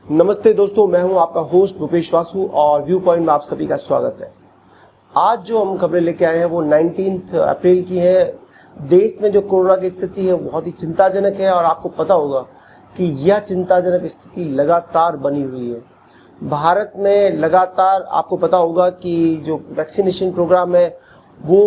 नमस्ते दोस्तों, मैं हूं आपका होस्ट भूपेश वासु और व्यू पॉइंट में आप सभी का स्वागत है। आज जो हम खबरें लेके आए हैं वो 19 अप्रैल की है। देश में जो कोरोना की स्थिति है वो बहुत ही चिंताजनक है और आपको पता होगा कि यह चिंताजनक स्थिति लगातार बनी हुई है। भारत में लगातार आपको पता होगा कि जो वैक्सीनेशन प्रोग्राम है वो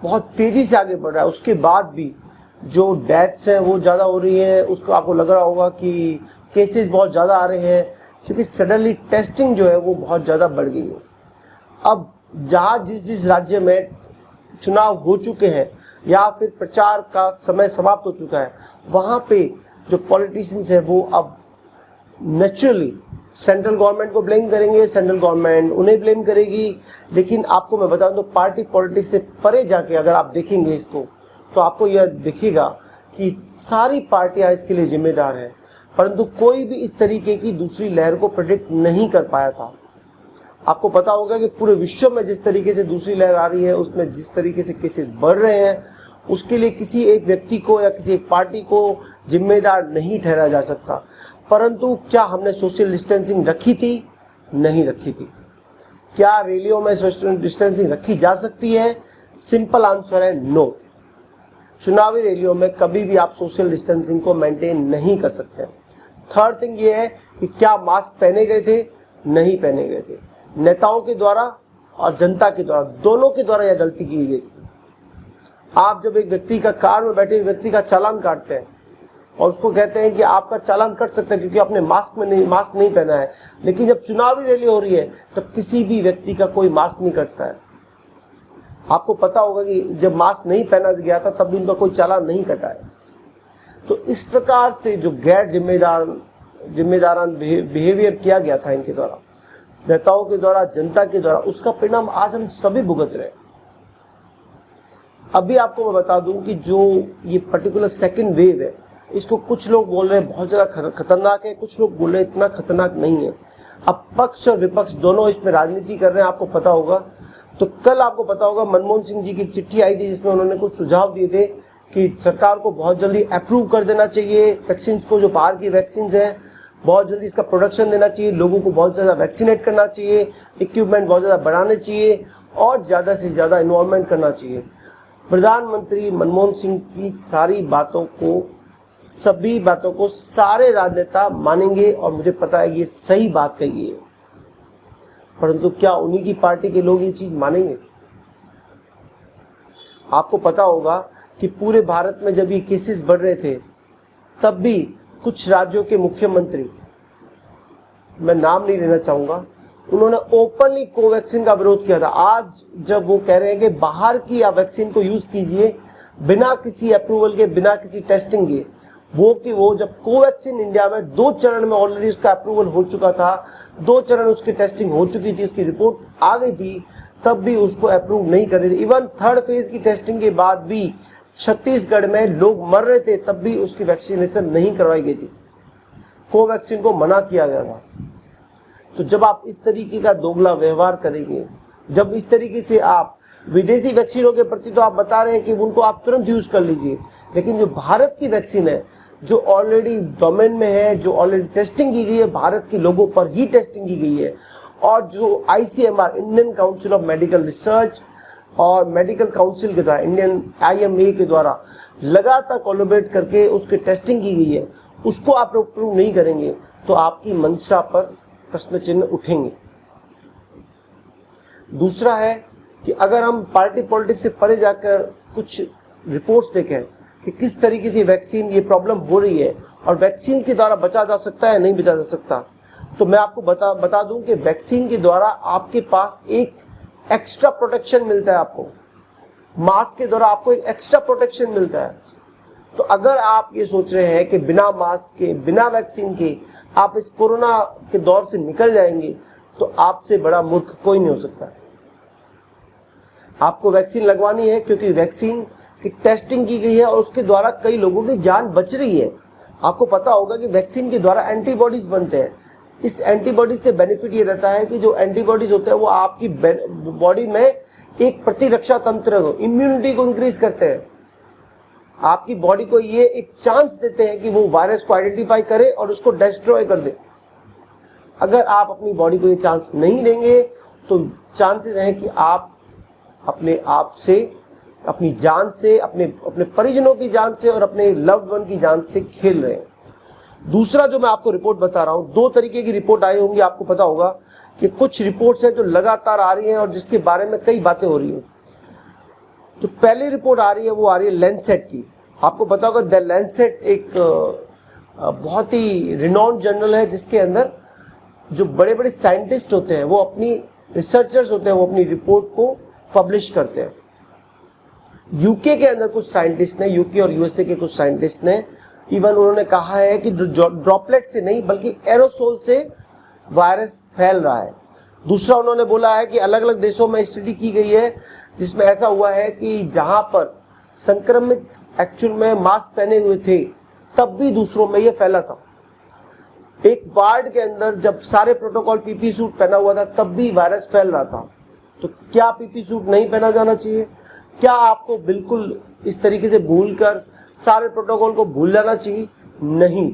बहुत तेज़ी से आगे बढ़ रहा है। उसके बाद भी जो डेथ्स हैं वो ज़्यादा हो रही है। उसको आपको लग रहा होगा कि केसेस बहुत ज़्यादा आ रहे हैं क्योंकि सडनली टेस्टिंग जो है वो बहुत ज़्यादा बढ़ गई है। अब जहाँ जिस राज्य में चुनाव हो चुके हैं या फिर प्रचार का समय समाप्त हो चुका है, वहाँ पे जो पॉलिटिशियंस हैं वो अब नेचुरली सेंट्रल गवर्नमेंट को ब्लेम करेंगे, सेंट्रल गवर्नमेंट उन्हें ब्लेम करेगी। लेकिन आपको मैं बता दूं, पार्टी पॉलिटिक्स से परे जाके अगर आप देखेंगे इसको तो आपको यह दिखेगा कि सारी पार्टियां इसके लिए जिम्मेदार हैं, परंतु कोई भी इस तरीके की दूसरी लहर को प्रेडिक्ट नहीं कर पाया था। आपको पता होगा कि पूरे विश्व में जिस तरीके से दूसरी लहर आ रही है, उसमें जिस तरीके से केसेस बढ़ रहे हैं, उसके लिए किसी एक व्यक्ति को या किसी एक पार्टी को जिम्मेदार नहीं ठहराया जा सकता। परंतु क्या हमने सोशल डिस्टेंसिंग रखी थी? नहीं रखी थी। क्या रैलियों में सोशल डिस्टेंसिंग रखी जा सकती है? सिंपल आंसर है नो। चुनावी रैलियों में कभी भी आप सोशल डिस्टेंसिंग को मेंटेन नहीं कर सकते। थर्ड थिंग ये है कि क्या मास्क पहने गए थे? नहीं पहने गए थे। नेताओं के द्वारा और जनता के द्वारा, दोनों के द्वारा यह गलती की गई थी। आप जब एक व्यक्ति का कार में बैठे व्यक्ति का चालान काटते हैं और उसको कहते हैं कि आपका चालान कट सकता है क्योंकि आपने मास्क नहीं पहना है, लेकिन जब चुनावी रैली हो रही है तब किसी भी व्यक्ति का कोई मास्क नहीं कटता है। आपको पता होगा कि जब मास्क नहीं पहना गया था तब भी उनका कोई चालान नहीं कटा है। तो इस प्रकार से जो गैर जिम्मेदारान बिहेवियर किया गया था इनके द्वारा, नेताओं के द्वारा, जनता के द्वारा, उसका परिणाम आज हम सभी भुगत रहे हैं। अभी आपको मैं बता दूं कि जो ये पर्टिकुलर सेकेंड वेव है, इसको कुछ लोग बोल रहे हैं बहुत ज़्यादा खतरनाक है, कुछ लोग बोल रहे हैं इतना खतरनाक नहीं है। अब पक्ष और विपक्ष दोनों इसमें राजनीति कर रहे हैं। आपको पता होगा तो कल आपको पता होगा मनमोहन सिंह जी की चिट्ठी आई थी जिसमें उन्होंने कुछ सुझाव दिए थे कि सरकार को बहुत जल्दी अप्रूव कर देना चाहिए वैक्सीन को, जो बाहर की वैक्सीन है, बहुत जल्दी इसका प्रोडक्शन देना चाहिए, लोगों को बहुत ज़्यादा वैक्सीनेट करना चाहिए, इक्विपमेंट बहुत ज़्यादा बढ़ाने चाहिए और ज़्यादा से ज़्यादा इन्वॉल्वमेंट करना चाहिए। प्रधानमंत्री मनमोहन सिंह की सभी बातों को सारे राजनेता मानेंगे और मुझे पता है ये सही बात कही है, परंतु क्या उन्हीं की पार्टी के लोग ये चीज़ मानेंगे? आपको पता होगा कि पूरे भारत में जब ये केसेस बढ़ रहे थे तब भी कुछ राज्यों के मुख्यमंत्री, मैं नाम नहीं लेना चाहूँगा, उन्होंने ओपनली कोवैक्सीन का विरोध किया था। आज जब वो कह रहे हैं कि बाहर की वैक्सीन को यूज़ कीजिए बिना किसी अप्रूवल के, बिना किसी टेस्टिंग के, वो जब कोवैक्सीन इंडिया में 2 चरण में ऑलरेडी उसका अप्रूवल हो चुका था, 2 चरण उसकी टेस्टिंग हो चुकी थी, उसकी रिपोर्ट आ गई थी, तब भी उसको अप्रूव नहीं कर रहे थे। इवन 3rd फेज की टेस्टिंग के बाद भी छत्तीसगढ़ में लोग मर रहे थे, तब भी उसकी वैक्सीनेशन नहीं करवाई गई थी, कोवैक्सीन को मना किया गया था। तो जब आप इस तरीके का दोगला व्यवहार करेंगे, जब इस तरीके से आप विदेशी वैक्सीनों के प्रति तो आप बता रहे हैं कि उनको आप तुरंत यूज कर लीजिए, लेकिन जो भारत की वैक्सीन है, जो ऑलरेडी डोमेन में है, जो ऑलरेडी टेस्टिंग की गई है, भारत के लोगों पर ही टेस्टिंग की गई है, और जो ICMR, Indian council of medical research और मेडिकल काउंसिल के द्वारा, इंडियन IMA के द्वारा लगातार कोलैबोरेट करके उसकी टेस्टिंग की गई है, उसको आप अप्रूव नहीं करेंगे तो आपकी मंशा पर प्रश्न चिन्ह उठेंगे। दूसरा है कि अगर हम पार्टी पॉलिटिक्स से परे जाकर कुछ रिपोर्ट्स देखें कि किस तरीके से वैक्सीन ये प्रॉब्लम हो रही है और वैक्सीन के द्वारा बचा जा सकता है, नहीं बचा जा सकता, तो मैं आपको बता दूं कि वैक्सीन के द्वारा आपके पास एक एक्स्ट्रा प्रोटेक्शन मिलता है। आपको मास्क के द्वारा आपको एक एक्स्ट्रा प्रोटेक्शन मिलता है। तो अगर आप ये सोच रहे हैं कि बिना मास्क के, बिना वैक्सीन के आप इस कोरोना के दौर से निकल जाएंगे, तो आपसे बड़ा मूर्ख कोई नहीं हो सकता। आपको वैक्सीन लगवानी है क्योंकि वैक्सीन की टेस्टिंग की गई है और उसके द्वारा कई लोगों की जान बच रही है। आपको पता होगा कि वैक्सीन के द्वारा एंटीबॉडीज बनते हैं। इस एंटीबॉडीज से बेनिफिट ये रहता है कि जो एंटीबॉडीज होते हैं वो आपकी बॉडी में एक प्रतिरक्षा तंत्र को, इम्यूनिटी को इंक्रीज करते हैं। आपकी बॉडी को ये एक चांस देते हैं कि वो वायरस को आइडेंटिफाई करे और उसको डिस्ट्रॉय कर दे। अगर आप अपनी बॉडी को ये चांस नहीं देंगे तो चांसेस हैं कि आप अपने आप से, अपनी जान से, अपने परिजनों की जान से और अपने लव्ड वन की जान से खेल रहे हैं। दूसरा जो मैं आपको रिपोर्ट बता रहा हूं, 2 तरीके की रिपोर्ट आई होंगी, आपको पता होगा कि कुछ रिपोर्ट्स हैं जो लगातार आ रही हैं और जिसके बारे में कई बातें हो रही हैं। जो पहली रिपोर्ट आ रही है वो आ रही है लैंसेट की। आपको पता होगा द लैंसेट एक बहुत ही रिनाउंड जर्नल है जिसके अंदर जो बड़े बड़े साइंटिस्ट होते हैं, वो अपनी रिसर्चर्स होते हैं, वो अपनी रिपोर्ट को पब्लिश करते हैं। यूके के अंदर कुछ साइंटिस्ट ने, यूके और यूएसए के कुछ साइंटिस्ट ने इवन उन्होंने कहा है कि ड्रॉपलेट से नहीं बल्कि एरोसोल से वायरस फैल रहा है। दूसरा उन्होंने बोला है कि अलग अलग देशों में स्टडी की गई है जिसमें ऐसा हुआ है कि जहां पर संक्रमित एक्चुअल में मास्क पहने हुए थे तब भी दूसरों में यह फैला था। एक वार्ड के अंदर जब सारे प्रोटोकॉल पीपी सूट पहना हुआ था तब भी वायरस फैल रहा था। तो क्या पीपी सूट नहीं पहना जाना चाहिए? क्या आपको बिल्कुल इस तरीके से भूलकर सारे प्रोटोकॉल को भूल जाना चाहिए? नहीं।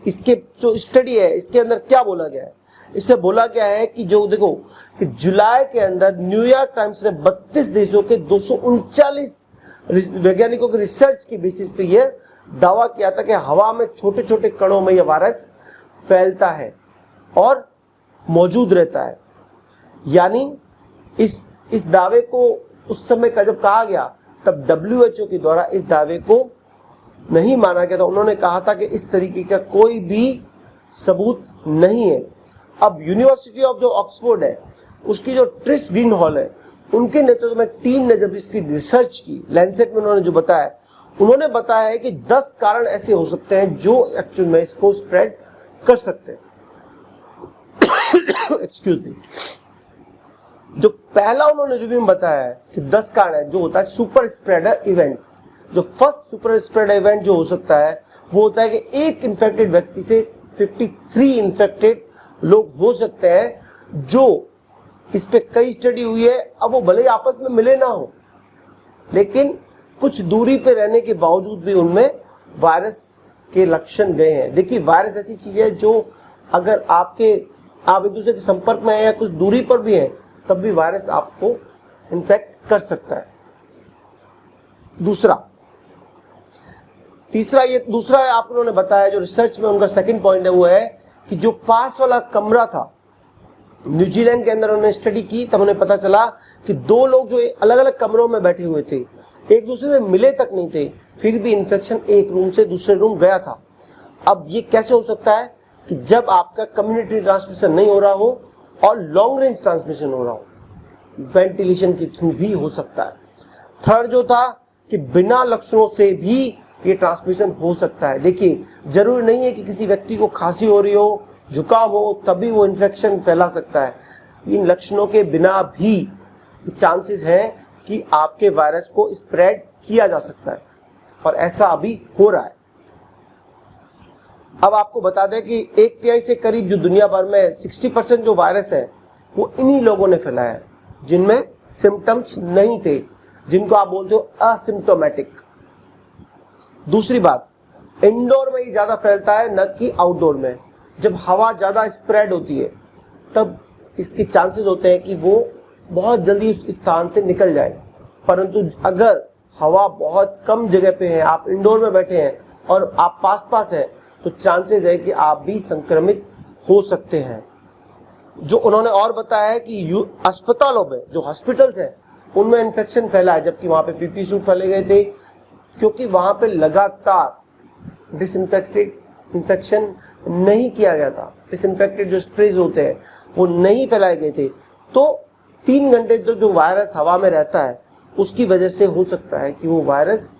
इसके जो स्टडी है इसके अंदर क्या बोला गया है? इससे बोला गया है कि जो देखो कि जुलाई के अंदर न्यूयॉर्क टाइम्स ने 32 देशों के 239 वैज्ञानिकों की रिसर्च की बेसिस पे यह दावा किया था कि हवा में छोटे छोटे कणों में यह वायरस फैलता है और मौजूद रहता है। यानी इस दावे को उस समय का जब कहा गया तब WHO के द्वारा इस दावे को नहीं माना गया था। उन्होंने कहा था कि इस तरीके का कोई भी सबूत नहीं है। अब यूनिवर्सिटी ऑफ जो ऑक्सफोर्ड है उसकी जो ट्रिस ग्रीनहॉल है उनके नेतृत्व में टीम ने जब इसकी रिसर्च की, लैंसेट में उन्होंने जो बताया, उन्होंने बताया है कि 10 कारण ऐसे हो सकते हैं जो एक्चुअल में इसको स्प्रेड कर सकते हैं। Excuse me. जो पहला उन्होंने रिव्यू में बताया है कि 10 कारण है जो होता है सुपर स्प्रेडर इवेंट। जो फर्स्ट सुपर स्प्रेडर इवेंट जो हो सकता है वो होता है कि एक इन्फेक्टेड व्यक्ति से 53 इन्फेक्टेड लोग हो सकते हैं। जो इस पे कई स्टडी हुई है। अब वो भले ही आपस में मिले ना हो लेकिन कुछ दूरी पे रहने के बावजूद भी उनमें वायरस के लक्षण गए हैं। देखिए वायरस ऐसी चीज है जो अगर आप एक दूसरे के संपर्क में है या कुछ दूरी पर भी है तब भी वायरस आपको इन्फेक्ट कर सकता है। दूसरा आप उन्होंने बताया जो रिसर्च में उनका सेकंड पॉइंट है वो है कि जो पास वाला कमरा था, न्यूजीलैंड के अंदर उन्होंने स्टडी की तब उन्हें पता चला कि 2 लोग जो अलग अलग कमरों में बैठे हुए थे, एक दूसरे से मिले तक नहीं थे, फिर भी इन्फेक्शन एक रूम से दूसरे रूम गया था। अब ये कैसे हो सकता है कि जब आपका कम्युनिटी ट्रांसमिशन नहीं हो रहा हो और लॉन्ग रेंज ट्रांसमिशन हो रहा हो, वेंटिलेशन के थ्रू भी हो सकता है। थर्ड जो था कि बिना लक्षणों से भी ये ट्रांसमिशन हो सकता है। देखिए जरूरी नहीं है कि किसी व्यक्ति को खांसी हो रही हो, जुकाम हो तभी वो इन्फेक्शन फैला सकता है। इन लक्षणों के बिना भी चांसेस हैं कि आपके वायरस को स्प्रेड किया जा सकता है और ऐसा अभी हो रहा है। अब आपको बता दें कि 1/3 से करीब जो दुनिया भर में 60% जो वायरस है वो इन्हीं लोगों ने फैलाया है जिनमें सिम्टम्स नहीं थे, जिनको आप बोलते हो असिम्टोमेटिक। दूसरी बात, इंडोर में ही ज्यादा फैलता है न कि आउटडोर में। जब हवा ज्यादा स्प्रेड होती है तब इसके चांसेस होते हैं कि वो बहुत जल्दी उस स्थान से निकल जाए। परंतु अगर हवा बहुत कम जगह पे है, आप इंडोर में बैठे हैं और आप पास हैं, तो चांसेस है कि आप भी संक्रमित हो सकते हैं। जो उन्होंने और बताया है कि अस्पतालों में जो हॉस्पिटल्स हैं उनमें इन्फेक्शन फैला है, जबकि वहां पे पीपी सूट फैले गए थे क्योंकि वहां पे लगातार इन्फेक्शन नहीं किया गया था। डिसइंफेक्टेड जो स्प्रेज होते हैं वो नहीं फैलाए गए थे। तो 3 घंटे तक जो वायरस हवा में रहता है उसकी वजह से हो सकता है कि वो वायरस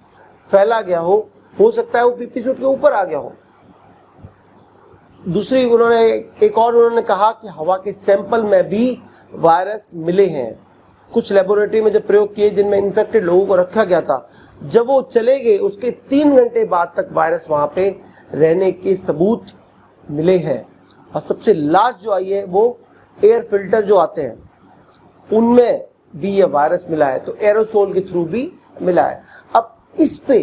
फैला गया हो सकता है वो पीपी सूट के ऊपर आ गया हो। दूसरी उन्होंने कहा कि हवा के सैंपल में भी वायरस मिले हैं। कुछ लेबोरेटरी में जब प्रयोग किए जिनमें इन्फेक्टेड लोगों को रखा गया था, जब वो चले गए उसके 3 घंटे बाद तक वायरस वहां पे रहने के सबूत मिले हैं। और सबसे लास्ट जो आई है वो एयर फिल्टर जो आते हैं उनमें भी ये वायरस मिला है, तो एरोसोल के थ्रू भी मिला है। अब इस पे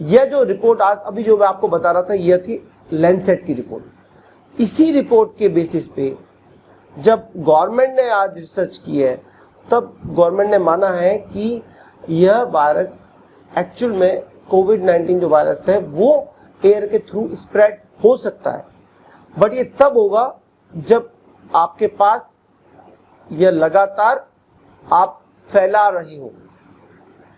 यह जो रिपोर्ट आज अभी जो मैं आपको बता रहा था यह थी लैंसेट की रिपोर्ट। इसी रिपोर्ट के बेसिस पे जब गवर्नमेंट ने आज रिसर्च की है, तब गवर्नमेंट ने माना है कि यह वायरस एक्चुअल में कोविड-19 जो वायरस है वो एयर के थ्रू स्प्रेड हो सकता है, बट ये तब होगा जब आपके पास यह लगातार आप फैला रही हो।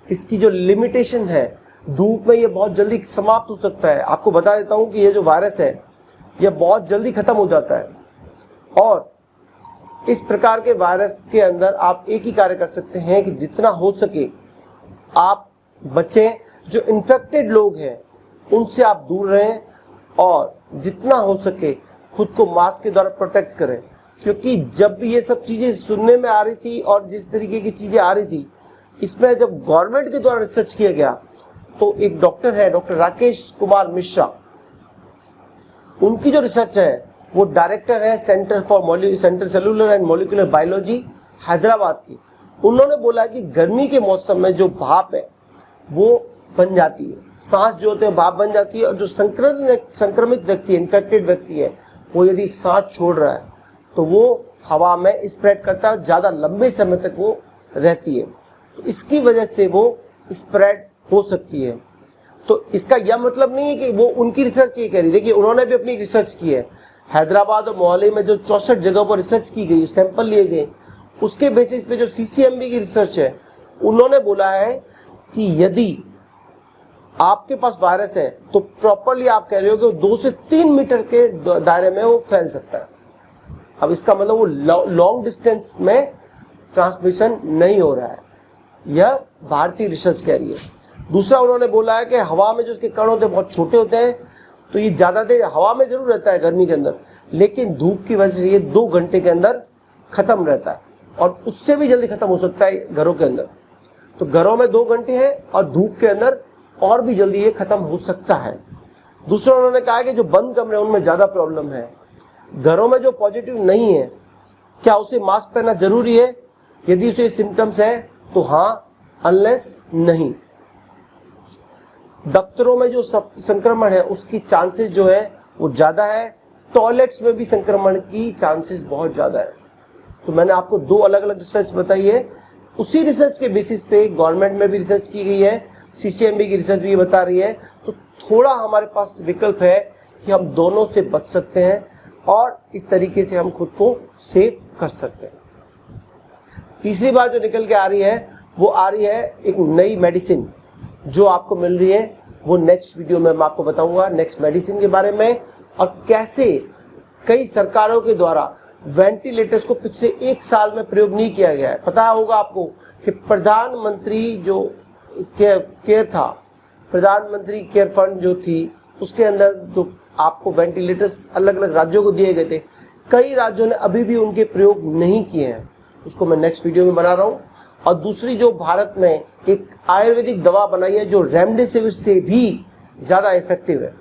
इसकी जो लिमिटेशन है, धूप में ये बहुत जल्दी समाप्त हो सकता है। आपको बता देता हूं कि ये जो वायरस है यह बहुत जल्दी खत्म हो जाता है, और इस प्रकार के वायरस के अंदर आप एक ही कार्य कर सकते हैं कि जितना हो सके आप बचें, जो इन्फेक्टेड लोग हैं उनसे आप दूर रहें, और जितना हो सके खुद को मास्क के द्वारा प्रोटेक्ट करें। क्योंकि जब भी ये सब चीज़ें सुनने में आ रही थी और जिस तरीके की चीज़ें आ रही थी, इसमें जब गवर्नमेंट के द्वारा रिसर्च किया गया तो एक डॉक्टर है, डॉक्टर राकेश कुमार मिश्रा, उनकी जो रिसर्च है वो डायरेक्टर है centre cellular and molecular biology Hyderabad की। उन्होंने बोला कि गर्मी के मौसम में जो भाप है वो बन जाती है, सांस जो होते हैं भाप बन जाती है, और जो संक्रमित व्यक्ति, इन्फेक्टेड व्यक्ति है, वो यदि सांस छोड़ रहा है तो वो हवा में स्प्रेड करता है, ज़्यादा लंबे समय तक वो रहती है, तो इसकी वजह से वो स्प्रेड हो सकती है। तो इसका यह मतलब नहीं है कि वो उनकी रिसर्च ये कह रही, देखिए उन्होंने भी अपनी रिसर्च की है। हैदराबाद और मोहाली में जो 64 जगहों पर रिसर्च की गई, सैंपल लिए गए, उसके बेसिस पे जो CCMB की रिसर्च है, उन्होंने बोला है कि यदि आपके पास वायरस है तो प्रॉपरली आप कह रहे हो कि 2 से 3 मीटर के दायरे में वो फैल सकता है। अब इसका मतलब वो लॉन्ग डिस्टेंस में ट्रांसमिशन नहीं हो रहा है, यह भारतीय रिसर्च कह रही है। दूसरा उन्होंने बोला है कि हवा में जो उसके कण होते हैं बहुत छोटे होते हैं, तो ये ज़्यादा देर हवा में जरूर रहता है गर्मी के अंदर, लेकिन धूप की वजह से ये 2 घंटे के अंदर खत्म रहता है, और उससे भी जल्दी खत्म हो सकता है घरों के अंदर। तो घरों में 2 घंटे है और धूप के अंदर और भी जल्दी ये खत्म हो सकता है। दूसरा उन्होंने कहा कि जो बंद कमरे हैं उनमें ज़्यादा प्रॉब्लम है। घरों में जो पॉजिटिव नहीं है, क्या उसे मास्क पहनना जरूरी है? यदि उसे सिम्टम्स है तो हाँ, अनलेस नहीं। दफ्तरों में जो संक्रमण है उसकी चांसेस जो है वो ज़्यादा है, टॉयलेट्स में भी संक्रमण की चांसेस बहुत ज़्यादा है। तो मैंने आपको 2 अलग अलग रिसर्च बताई है, उसी रिसर्च के बेसिस पे गवर्नमेंट में भी रिसर्च की गई है, CCMB की रिसर्च भी ये बता रही है। तो थोड़ा हमारे पास विकल्प है कि हम दोनों से बच सकते हैं और इस तरीके से हम खुद को सेफ कर सकते हैं। तीसरी बात जो निकल के आ रही है वो आ रही है एक नई मेडिसिन जो आपको मिल रही है, वो नेक्स्ट वीडियो में मैं आपको बताऊंगा नेक्स्ट मेडिसिन के बारे में, और कैसे कई सरकारों के द्वारा वेंटिलेटर्स को पिछले 1 साल में प्रयोग नहीं किया गया है। पता होगा आपको कि प्रधानमंत्री जो केयर था, प्रधानमंत्री केयर फंड जो थी, उसके अंदर जो आपको वेंटिलेटर्स अलग अलग राज्यों को दिए गए थे, कई राज्यों ने अभी भी उनके प्रयोग नहीं किए हैं। उसको मैं नेक्स्ट वीडियो में बना रहा हूँ। और दूसरी जो भारत में एक आयुर्वेदिक दवा बनाई है जो रेमडेसिविर से भी ज़्यादा इफेक्टिव है,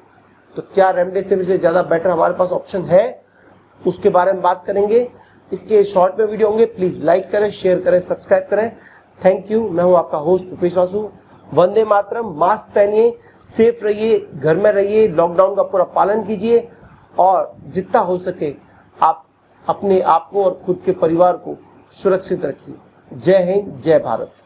तो क्या रेमडेसिविर से ज़्यादा बेटर हमारे पास ऑप्शन है, उसके बारे में बात करेंगे। इसके शॉर्ट में वीडियो होंगे, प्लीज़ लाइक करें, शेयर करें, सब्सक्राइब करें। Thank you. मैं हूँ आपका होस्ट भूपेश वासु। वंदे मातरम। मास्क पहनिए, सेफ रहिए, घर में रहिए, लॉकडाउन का पूरा पालन कीजिए, और जितना हो सके आप अपने आप को और खुद के परिवार को सुरक्षित रखिए। जय हिंद, जय भारत।